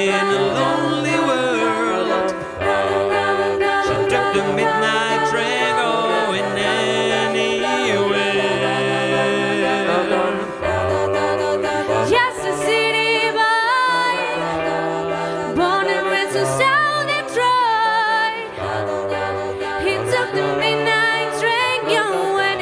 in a lonely world. She took the midnight train going anywhere. Just a city boy, born and raised to South Detroit. He took the midnight train going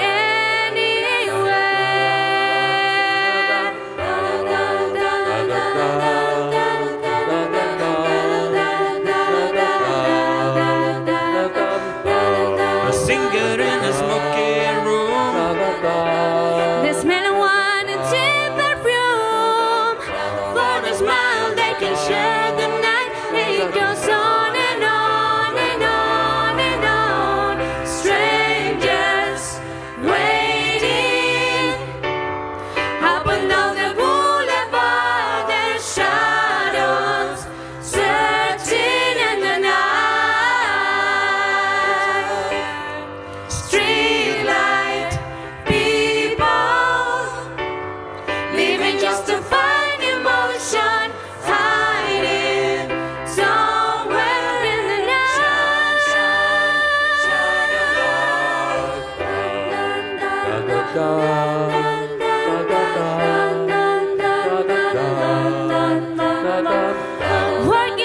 A singer in a smoky room. They smell of wine and cheap perfume. For a smile they can share the night. It goes on and on and on and on. Strangers waiting up and down the boulevard. Their shadows searching in the night. Streetlight people living just to find emotion, hiding somewhere in the night. Work